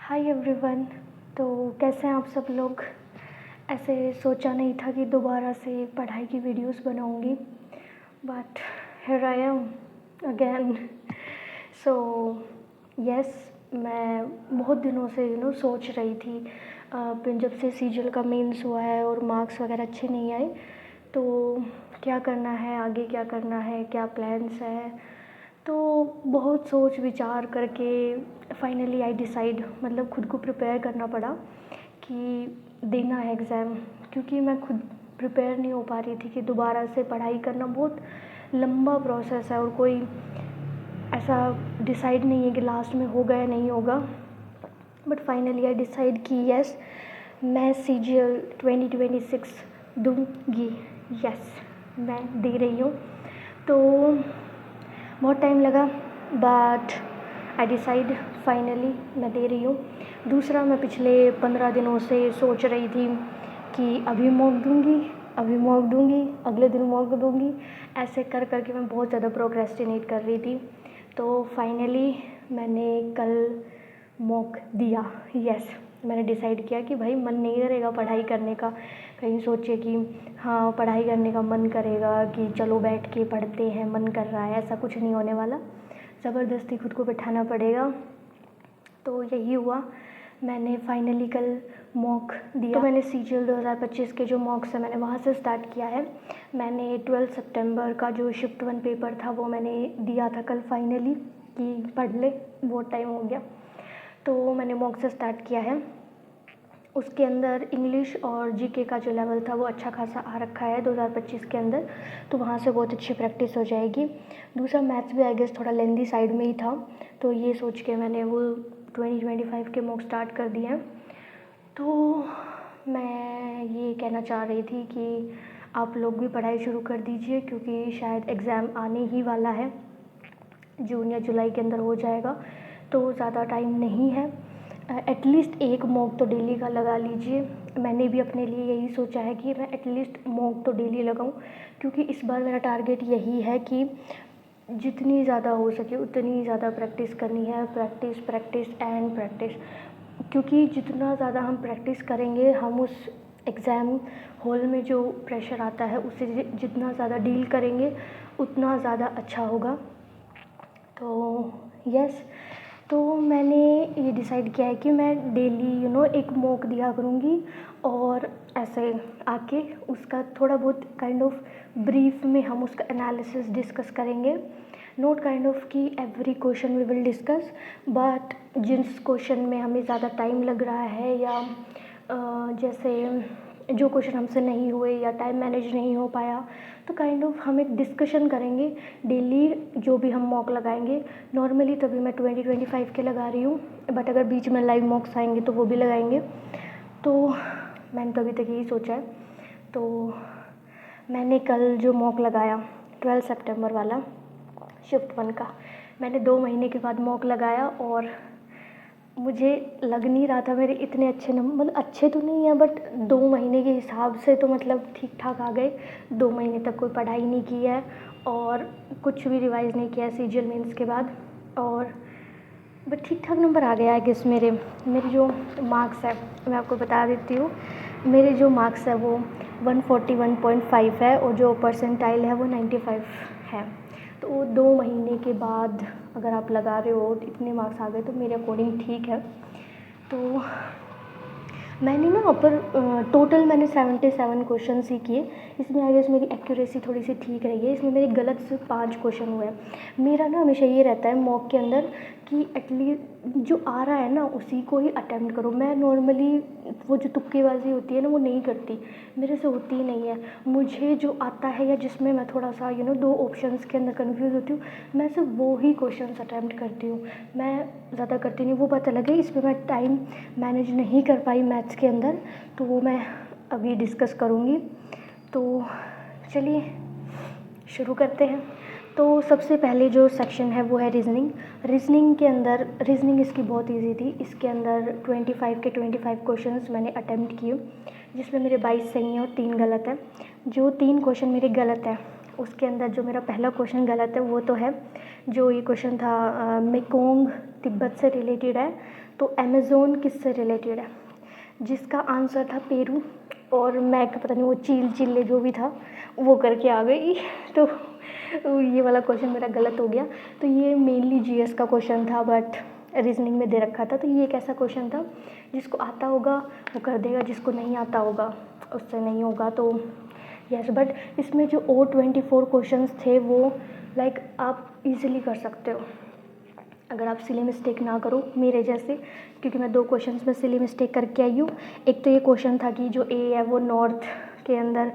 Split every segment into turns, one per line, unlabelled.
Hi everyone. तो कैसे हैं आप सब लोग। ऐसे सोचा नहीं था कि दोबारा से पढ़ाई की वीडियोस बनाऊंगी, but here I am again. So yes, मैं बहुत दिनों से सोच रही थी। जब से सीजल का मेंस हुआ है और मार्क्स वगैरह अच्छे नहीं आए, तो क्या करना है आगे, क्या करना है, क्या प्लान्स है। तो बहुत सोच विचार करके फाइनली आई डिसाइड, मतलब खुद को प्रिपेयर करना पड़ा कि देना है एग्ज़ाम, क्योंकि मैं खुद प्रिपेयर नहीं हो पा रही थी कि दोबारा से पढ़ाई करना बहुत लंबा प्रोसेस है और कोई ऐसा डिसाइड नहीं है कि लास्ट में होगा या नहीं होगा। बट फाइनली आई डिसाइड कि यस, मैं CGL 2026 दूँगी। यस, मैं दे रही हूँ। तो बहुत टाइम लगा, बट आई डिसाइड फाइनली मैं दे रही हूँ। दूसरा, मैं पिछले 15 दिनों से सोच रही थी कि अभी मॉक दूँगी, अभी मॉक दूँगी, अगले दिन मॉक दूँगी। ऐसे कर करके मैं बहुत ज़्यादा प्रोक्रेस्टिनेट कर रही थी। तो फाइनली मैंने कल मॉक दिया। यस, मैंने डिसाइड किया कि भाई मन नहीं करेगा पढ़ाई करने का। कहीं सोचे कि हाँ पढ़ाई करने का मन करेगा कि चलो बैठ के पढ़ते हैं, मन कर रहा है, ऐसा कुछ नहीं होने वाला। ज़बरदस्ती खुद को बिठाना पड़ेगा। तो यही हुआ, मैंने फाइनली कल मॉक दिया। तो मैंने CGL 2025 के जो मॉक्स हैं मैंने वहाँ से स्टार्ट किया है। मैंने 12 सितंबर का जो शिफ्ट 1 पेपर था वो मैंने दिया था कल फाइनली, कि पढ़ ले, बहुत टाइम हो गया। तो मैंने मॉक से स्टार्ट किया है। उसके अंदर इंग्लिश और GK का जो लेवल था वो अच्छा खासा आ रखा है 2025 के अंदर, तो वहाँ से बहुत अच्छी प्रैक्टिस हो जाएगी। दूसरा, मैथ्स भी आई गेस थोड़ा लेंदी साइड में ही था, तो ये सोच के मैंने वो 2025 के मॉक स्टार्ट कर दिए हैं। तो मैं ये कहना चाह रही थी कि आप लोग भी पढ़ाई शुरू कर दीजिए, क्योंकि शायद एग्ज़ाम आने ही वाला है, जून या जुलाई के अंदर हो जाएगा, तो ज़्यादा टाइम नहीं है। एटलीस्ट एक मॉक तो डेली का लगा लीजिए। मैंने भी अपने लिए यही सोचा है कि मैं एटलीस्ट मॉक तो डेली लगाऊं, क्योंकि इस बार मेरा टारगेट यही है कि जितनी ज़्यादा हो सके उतनी ज़्यादा प्रैक्टिस करनी है। प्रैक्टिस, प्रैक्टिस एंड प्रैक्टिस, क्योंकि जितना ज़्यादा हम प्रैक्टिस करेंगे, हम उस एग्ज़ाम हॉल में जो प्रेशर आता है उससे जितना ज़्यादा डील करेंगे उतना ज़्यादा अच्छा होगा। तो यस, तो मैंने ये डिसाइड किया है कि मैं डेली एक मॉक दिया करूँगी, और ऐसे आके उसका थोड़ा बहुत काइंड ऑफ ब्रीफ में हम उसका एनालिसिस डिस्कस करेंगे। नोट काइंड ऑफ कि every question we will discuss, but जिस क्वेश्चन में हमें ज़्यादा टाइम लग रहा है, या जैसे जो क्वेश्चन हमसे नहीं हुए या टाइम मैनेज नहीं हो पाया, तो काइंड ऑफ हम एक डिस्कशन करेंगे डेली जो भी हम मॉक लगाएंगे। नॉर्मली तभी मैं 2025 के लगा रही हूँ, बट अगर बीच में लाइव मॉक्स आएंगे तो वो भी लगाएंगे। तो मैंने तो अभी तक यही सोचा है। तो मैंने कल जो मॉक लगाया 12 सितंबर वाला शिफ्ट 1 का, मैंने 2 महीने के बाद मॉक लगाया, और मुझे लग नहीं रहा था मेरे इतने अच्छे नंबर, मतलब अच्छे तो नहीं है बट 2 महीने के हिसाब से तो मतलब ठीक ठाक आ गए। 2 महीने तक कोई पढ़ाई नहीं की है और कुछ भी रिवाइज़ नहीं किया है CGL मेंस के बाद, और बट ठीक ठाक नंबर आ गया है गेस। मेरे जो मार्क्स है मैं आपको बता देती हूँ। मेरे जो मार्क्स है वो 141.5 है, और जो परसेंटाइल है वो 95 है। तो 2 महीने के बाद अगर आप लगा रहे हो तो इतने मार्क्स आ गए, तो मेरे अकॉर्डिंग ठीक है। तो मैंने ना टोटल मैंने 77 क्वेश्चन ही किए। इसमें आई गेस मेरी एक्यूरेसी थोड़ी सी ठीक रही है। इसमें मेरे गलत सिर्फ 5 क्वेश्चन हुए हैं। मेरा ना हमेशा ये रहता है मॉक के अंदर कि एटलीस्ट जो आ रहा है ना उसी को ही अटेम्प्ट करो। मैं नॉर्मली वो जो तुक्केबाजी होती है ना वो नहीं करती, मेरे से होती ही नहीं है। मुझे जो आता है या जिसमें मैं थोड़ा सा 2 ऑप्शंस के अंदर कन्फ्यूज़ होती हूँ, मैं सिर्फ वो ही क्वेश्चन अटेम्प्ट करती हूँ। मैं ज़्यादा करती नहीं। वो बात अलग है, इस पर मैं टाइम मैनेज नहीं कर पाई मैथ्स के अंदर, तो वो मैं अभी डिस्कस करूँगी। तो चलिए शुरू करते हैं। तो सबसे पहले जो सेक्शन है वो है रीजनिंग। रीजनिंग के अंदर रीजनिंग इसकी बहुत इजी थी। इसके अंदर 25 के 25 क्वेश्चंस मैंने अटेम्प्ट किए, जिसमें मेरे 22 सही हैं और 3 गलत हैं। जो 3 क्वेश्चन मेरे गलत हैं उसके अंदर जो मेरा पहला क्वेश्चन गलत है वो तो है, जो ये क्वेश्चन था मेकोंग तिब्बत से रिलेटेड है। तो अमेज़ोन किससे रिलेटेड है, जिसका आंसर था पेरू, और मैं पता नहीं वो चील चिल्ले जो भी था वो करके आ गई। तो ये वाला क्वेश्चन मेरा गलत हो गया। तो ये मेनली जीएस का क्वेश्चन था, बट रीजनिंग में दे रखा था। तो ये एक ऐसा क्वेश्चन था जिसको आता होगा वो कर देगा, जिसको नहीं आता होगा उससे नहीं होगा। तो यस, बट इसमें जो O24 क्वेश्चंस थे वो लाइक आप इजीली कर सकते हो अगर आप सिली मिस्टेक ना करो मेरे जैसे, क्योंकि मैं 2 क्वेश्चंस में सिली मिस्टेक करके आई हूँ। एक तो ये क्वेश्चन था कि जो ए है वो नॉर्थ के अंदर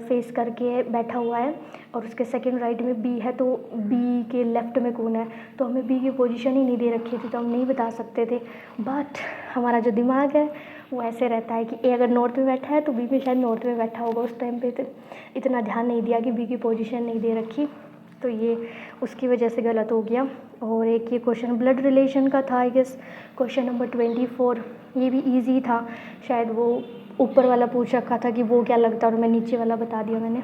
फेस करके बैठा हुआ है, और उसके सेकंड राइट में बी है, तो बी के लेफ़्ट में कौन है, तो हमें बी की पोजीशन ही नहीं दे रखी थी, तो हम नहीं बता सकते थे। बट हमारा जो दिमाग है वो ऐसे रहता है कि ए अगर नॉर्थ में बैठा है तो बी भी शायद नॉर्थ में बैठा होगा उस टाइम पे, तो इतना ध्यान नहीं दिया कि बी की पोजीशन नहीं दे रखी, तो ये उसकी वजह से गलत हो गया। और एक ये क्वेश्चन ब्लड रिलेशन का था, आई गेस क्वेश्चन नंबर 24, ये भी इजी था, शायद वो ऊपर वाला पूछ रखा था कि वो क्या लगता है और मैं नीचे वाला बता दिया मैंने,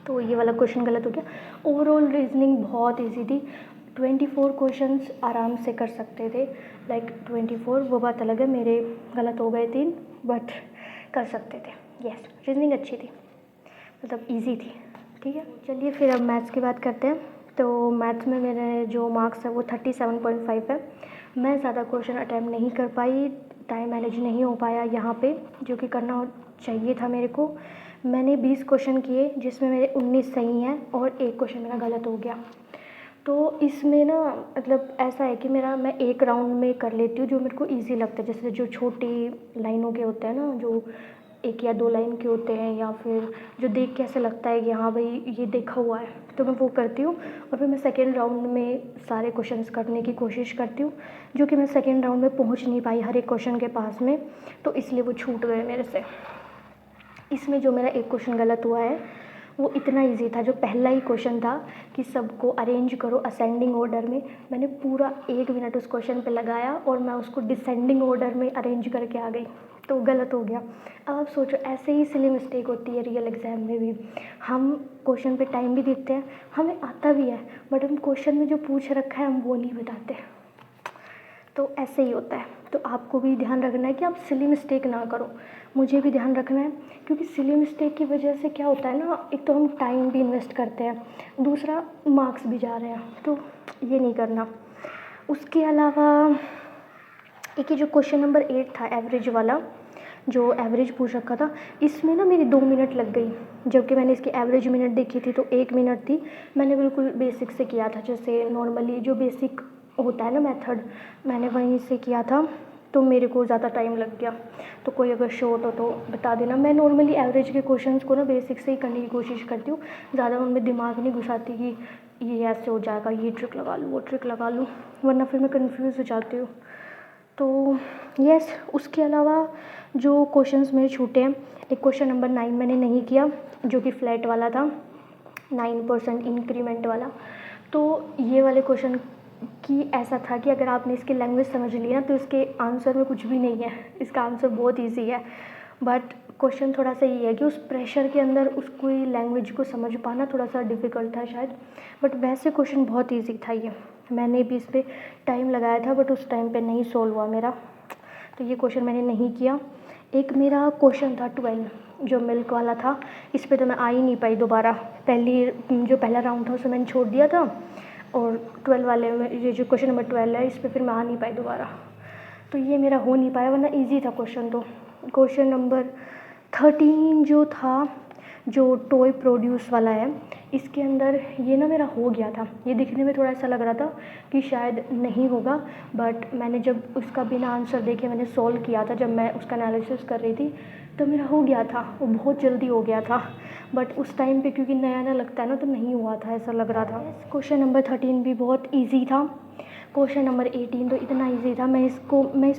तो ये वाला क्वेश्चन गलत हो गया। ओवरऑल रीजनिंग बहुत इजी थी, 24 क्वेश्चंस आराम से कर सकते थे, लाइक 24, वो बात अलग है मेरे गलत हो गए 3, बट कर सकते थे। यस, रीजनिंग अच्छी थी, मतलब इजी थी। ठीक है, चलिए फिर अब मैथ्स की बात करते हैं। तो मैथ्स में मेरे जो मार्क्स है वो 37.5 है। मैं ज़्यादा क्वेश्चन अटैम्प्ट नहीं कर पाई, टाइम मैनेज नहीं हो पाया यहाँ पे, जो कि करना चाहिए था मेरे को। मैंने 20 क्वेश्चन किए जिसमें मेरे 19 सही हैं और एक क्वेश्चन मेरा गलत हो गया। तो इसमें ना मतलब ऐसा है कि मैं एक राउंड में कर लेती हूँ जो मेरे को ईजी लगता है, जैसे जो छोटी लाइनों के होते हैं ना, जो 1 या 2 लाइन के होते हैं, या फिर जो देख के ऐसे लगता है कि हाँ भाई ये देखा हुआ है, तो मैं वो करती हूँ। और फिर मैं सेकेंड राउंड में सारे क्वेश्चंस करने की कोशिश करती हूँ, जो कि मैं सेकेंड राउंड में पहुँच नहीं पाई हर एक क्वेश्चन के पास में, तो इसलिए वो छूट गए मेरे से। इसमें जो मेरा एक क्वेश्चन गलत हुआ है वो इतना इजी था, जो पहला ही क्वेश्चन था कि सबको अरेंज करो असेंडिंग ऑर्डर में, मैंने पूरा 1 मिनट उस क्वेश्चन पे लगाया और मैं उसको डिसेंडिंग ऑर्डर में अरेंज करके आ गई, तो गलत हो गया। अब आप सोचो, ऐसे ही सिली मिस्टेक होती है रियल एग्ज़ाम में भी। हम क्वेश्चन पे टाइम भी देखते हैं, हमें आता भी है, बट हम क्वेश्चन में जो पूछ रखा है हम वो नहीं बताते, तो ऐसे ही होता है। तो आपको भी ध्यान रखना है कि आप सिली मिस्टेक ना करो, मुझे भी ध्यान रखना है, क्योंकि सिली मिस्टेक की वजह से क्या होता है ना, एक तो हम टाइम भी इन्वेस्ट करते हैं, दूसरा मार्क्स भी जा रहे हैं, तो ये नहीं करना। उसके अलावा एक ये जो क्वेश्चन नंबर 8 था एवरेज वाला, जो एवरेज पूछ रखा था, इसमें ना मेरी 2 मिनट लग गई, जबकि मैंने इसकी एवरेज मिनट देखी थी तो 1 मिनट थी। मैंने बिल्कुल बेसिक से किया था, जैसे नॉर्मली जो बेसिक होता है ना मेथड, मैंने वहीं से किया था, तो मेरे को ज़्यादा टाइम लग गया। तो कोई अगर शॉर्ट हो तो बता देना। मैं नॉर्मली एवरेज के क्वेश्चंस को ना बेसिक से ही करने की कोशिश करती हूँ, ज़्यादा उनमें दिमाग नहीं घुसाती कि ये ऐसे हो जाएगा, ये ट्रिक लगा लूँ वो ट्रिक लगा लूँ, वरना फिर मैं कन्फ्यूज़ हो जाती हूँ। तो यस, उसके अलावा जो क्वेश्चंस मेरे छूटे हैं, एक क्वेश्चन नंबर 9 मैंने नहीं किया, जो कि फ्लैट वाला था, 9% इंक्रीमेंट वाला। तो ये वाले क्वेश्चन की ऐसा था कि अगर आपने इसकी लैंग्वेज समझ ली ना, तो इसके आंसर में कुछ भी नहीं है, इसका आंसर बहुत ईजी है, बट क्वेश्चन थोड़ा सा ये है कि उस प्रेशर के अंदर उसको लैंग्वेज को समझ पाना थोड़ा सा डिफ़िकल्ट था शायद, बट वैसे क्वेश्चन बहुत ईजी था ये। मैंने भी इस पर टाइम लगाया था, बट उस टाइम पे नहीं सोल्व हुआ मेरा, तो ये क्वेश्चन मैंने नहीं किया। एक मेरा क्वेश्चन था 12 जो मिल्क वाला था, इस पे तो मैं आ ही नहीं पाई दोबारा, जो पहला राउंड था उसमें मैंने छोड़ दिया था, और 12 वाले में ये जो क्वेश्चन नंबर 12 है इस पर फिर मैं आ नहीं पाई दोबारा, तो ये मेरा हो नहीं पाया, वरना ईजी था क्वेश्चन। तो क्वेश्चन नंबर 13 जो था, जो टॉय प्रोड्यूस वाला है, इसके अंदर ये ना मेरा हो गया था, ये दिखने में थोड़ा ऐसा लग रहा था कि शायद नहीं होगा, बट मैंने जब उसका बिना आंसर देखे मैंने सॉल्व किया था, जब मैं उसका एनालिसिस कर रही थी, तो मेरा हो गया था, वो बहुत जल्दी हो गया था, बट उस टाइम पे क्योंकि नया नया लगता है ना, तो नहीं हुआ था, ऐसा लग रहा था। क्वेश्चन नंबर 13 भी बहुत ईजी था। क्वेश्चन नंबर 18 तो इतना इजी था, मैं इस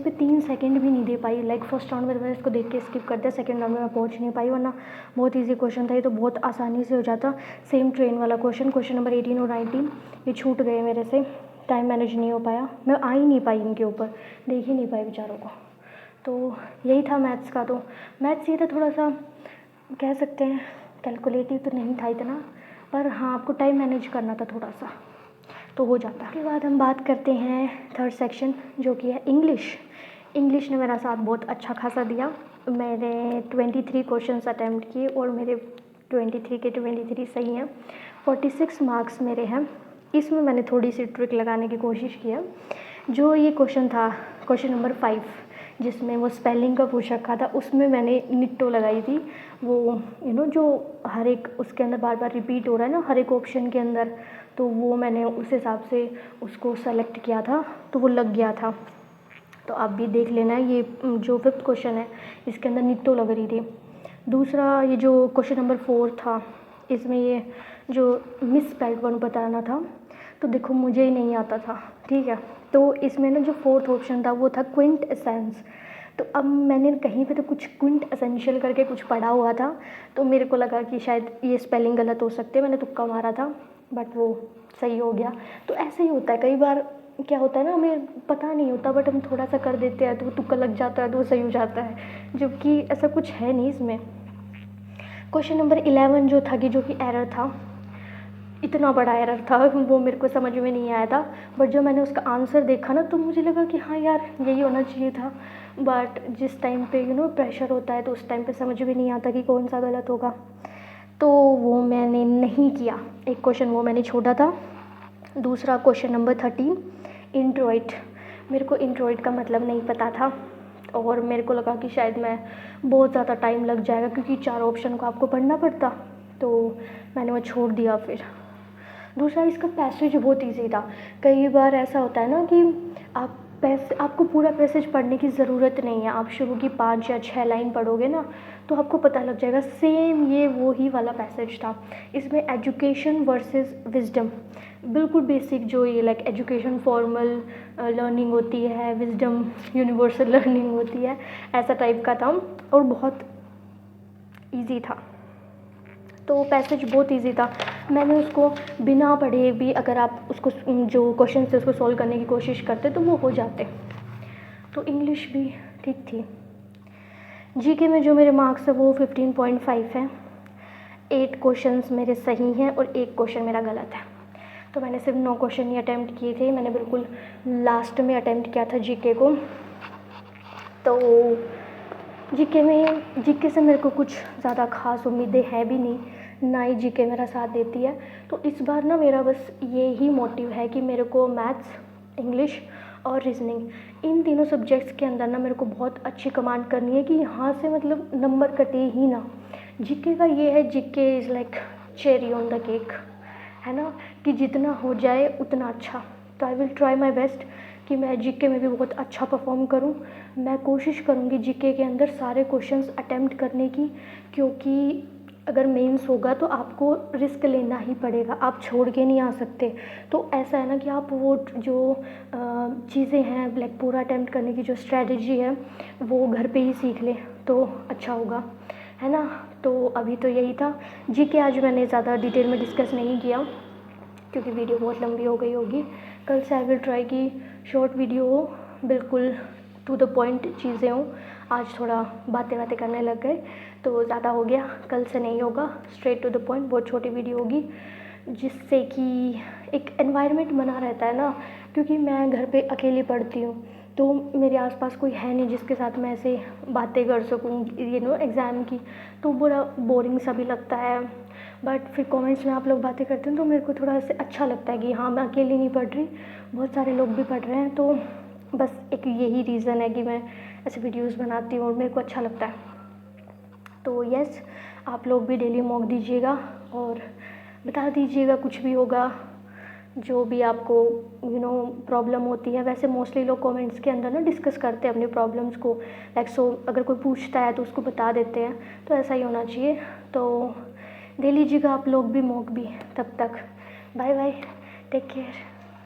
पर 3 सेकंड भी नहीं दे पाई, लाइक फर्स्ट राउंड में मैंने इसको देख के स्किप कर दिया, सेकंड राउंड में मैं पहुंच नहीं पाई, वरना बहुत इजी क्वेश्चन था ये, तो बहुत आसानी से हो जाता। सेम ट्रेन वाला क्वेश्चन नंबर 18 और 19 ये छूट गए मेरे से, टाइम मैनेज नहीं हो पाया, मैं आ ही नहीं पाई इनके ऊपर, देख ही नहीं पाई बेचारों को। तो यही था मैथ्स का। तो मैथ्स ये था थोड़ा सा, कह सकते हैं कैलकुलेटिव तो नहीं था इतना, पर हाँ आपको टाइम मैनेज करना था थोड़ा सा, तो हो जाता है। उसके बाद हम बात करते हैं थर्ड सेक्शन जो कि है इंग्लिश। इंग्लिश ने मेरा साथ बहुत अच्छा खासा दिया। मैंने 23 क्वेश्चंस अटैम्प्ट किए और मेरे 23 के 23 सही हैं। 46 मार्क्स मेरे हैं। इसमें मैंने थोड़ी सी ट्रिक लगाने की कोशिश की है। जो ये क्वेश्चन था, क्वेश्चन नंबर 5, जिसमें वो स्पेलिंग का पूछ रखा था, उसमें मैंने निट्टो लगाई थी। वो जो हर एक उसके अंदर बार बार रिपीट हो रहा है ना हर एक ऑप्शन के अंदर, तो वो मैंने उस हिसाब से उसको सेलेक्ट किया था, तो वो लग गया था। तो आप भी देख लेना, ये जो 5th क्वेश्चन है इसके अंदर निट्टो लग रही थी। दूसरा ये जो क्वेश्चन नंबर 4 था, इसमें ये जो मिस स्पेल्ड वर्ड बताना था, तो देखो मुझे ही नहीं आता था, ठीक है। तो इसमें ना जो 4th ऑप्शन था वो था क्विंट एसेंस। तो अब मैंने कहीं पे तो कुछ क्विंट एसेंशियल करके कुछ पढ़ा हुआ था, तो मेरे को लगा कि शायद ये स्पेलिंग गलत हो सकते हैं, मैंने तुक्का मारा था, बट वो सही हो गया। तो ऐसे ही होता है कई बार, क्या होता है ना, हमें पता नहीं होता बट हम थोड़ा सा कर देते हैं तो वो तुक्का लग जाता है, तो वो सही हो जाता है, जबकि ऐसा कुछ है नहीं इसमें। क्वेश्चन नंबर 11 जो था कि जो कि एरर था, इतना बड़ा एरर था, वो मेरे को समझ में नहीं आया था। बट जब मैंने उसका आंसर देखा ना, तो मुझे लगा कि हाँ यार यही होना चाहिए था। बट जिस टाइम पे प्रेशर होता है, तो उस टाइम पे समझ भी नहीं आता कि कौन सा गलत होगा, तो वो मैंने नहीं किया। एक क्वेश्चन वो मैंने छोड़ा था। दूसरा क्वेश्चन नंबर 13, इंट्रोइट। मेरे को इंट्रोइट का मतलब नहीं पता था, और मेरे को लगा कि शायद मैं बहुत ज़्यादा टाइम लग जाएगा, क्योंकि 4 ऑप्शन को आपको पढ़ना पड़ता, तो मैंने वो छोड़ दिया फिर। दूसरा, इसका पैसेज बहुत ईजी था। कई बार ऐसा होता है ना कि आपको पूरा पैसेज पढ़ने की ज़रूरत नहीं है, आप शुरू की 5 या 6 लाइन पढ़ोगे ना, तो आपको पता लग जाएगा। सेम ये वो ही वाला पैसेज था। इसमें एजुकेशन वर्सेस विजडम, बिल्कुल बेसिक जो ये लाइक एजुकेशन फॉर्मल लर्निंग होती है, विजडम यूनिवर्सल लर्निंग होती है, ऐसा टाइप का था, और बहुत ईजी था। तो पैसेज बहुत इजी था। मैंने उसको बिना पढ़े भी, अगर आप उसको जो क्वेश्चन से उसको सॉल्व करने की कोशिश करते तो वो हो जाते। तो इंग्लिश भी ठीक थी। जीके में जो मेरे मार्क्स है वो 15.5 है। 8 क्वेश्चंस मेरे सही हैं और 1 क्वेश्चन मेरा गलत है। तो मैंने सिर्फ 9 क्वेश्चन ही अटैम्प्ट किए थे। मैंने बिल्कुल लास्ट में अटैम्प्ट किया था जीके को। तो जीके से मेरे को कुछ ज़्यादा ख़ास उम्मीदें हैं भी नहीं, ना ही जीके मेरा साथ देती है। तो इस बार ना मेरा बस ये ही मोटिव है कि मेरे को मैथ्स, इंग्लिश और रीजनिंग, इन तीनों सब्जेक्ट्स के अंदर ना मेरे को बहुत अच्छी कमांड करनी है, कि यहाँ से मतलब नंबर कटे ही ना। जीके का ये है, GK is like cherry on the cake, है ना, कि जितना हो जाए उतना अच्छा। तो I will try my best कि मैं जीके में भी बहुत अच्छा परफॉर्म करूं। मैं कोशिश करूंगी जीके के अंदर सारे क्वेश्चंस अटेम्प्ट करने की, क्योंकि अगर मेंस होगा तो आपको रिस्क लेना ही पड़ेगा, आप छोड़ के नहीं आ सकते। तो ऐसा है ना कि आप वो जो चीज़ें हैं लाइक पूरा अटेम्प्ट करने की जो स्ट्रेटजी है वो घर पे ही सीख लें तो अच्छा होगा, है ना। तो अभी तो यही था। जीके आज मैंने ज़्यादा डिटेल में डिस्कस नहीं किया, क्योंकि वीडियो बहुत लंबी हो गई होगी। कल से आई विल ट्राई की शॉर्ट वीडियो हो, बिल्कुल टू द पॉइंट चीज़ें हों। आज थोड़ा बातें करने लग गए तो ज़्यादा हो गया, कल से नहीं होगा, स्ट्रेट टू द पॉइंट, बहुत छोटी वीडियो होगी, जिससे कि एक एनवायरनमेंट बना रहता है ना। क्योंकि मैं घर पे अकेली पढ़ती हूँ, तो मेरे आसपास कोई है नहीं जिसके साथ मैं ऐसे बातें कर सकूँ एग्ज़ाम की, तो बड़ा बोरिंग सा भी लगता है। बट फिर कमेंट्स में आप लोग बातें करते हैं तो मेरे को थोड़ा ऐसे अच्छा लगता है कि हाँ मैं अकेली नहीं पढ़ रही, बहुत सारे लोग भी पढ़ रहे हैं। तो बस एक यही रीज़न है कि मैं ऐसे वीडियोस बनाती हूँ और मेरे को अच्छा लगता है। तो यस, आप लोग भी डेली मॉक दीजिएगा और बता दीजिएगा कुछ भी होगा, जो भी आपको प्रॉब्लम होती है। वैसे मोस्टली लोग कमेंट्स के अंदर ना डिस्कस करते हैं अपनी प्रॉब्लम्स को, लाइक सो अगर कोई पूछता है तो उसको बता देते हैं, तो ऐसा ही होना चाहिए। तो दे लीजिएगा आप लोग भी मॉक भी। तब तक बाय बाय, टेक केयर।